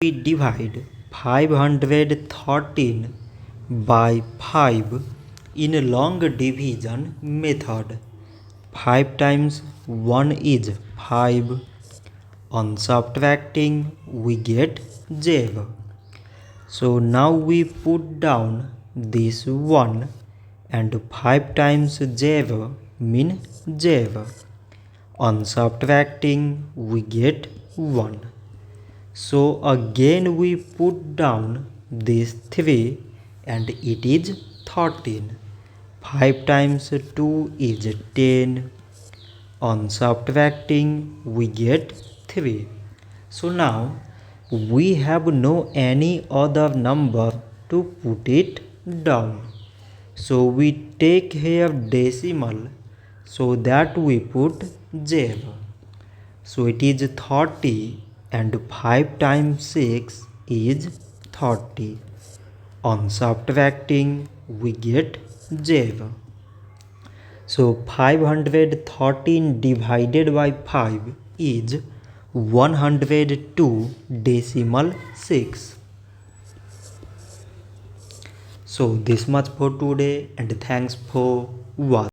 we divide 513 by 5 in a long division method. 5 times 1 is 5. On subtracting we get 0. So now we put down this 1 and 5 times 0 mean 0. On subtracting we get 1. So again we put down this 3 and it is 13. 5 times 2 is 10. On subtracting we get 3. So now we have no any other number to put it down. So we take here decimal, so that we put 0. So it is 30 and 5 times 6 is 30. On subtracting we get 0. So 513 divided by 5 is 102 decimal 6. So this much for today and thanks for watching.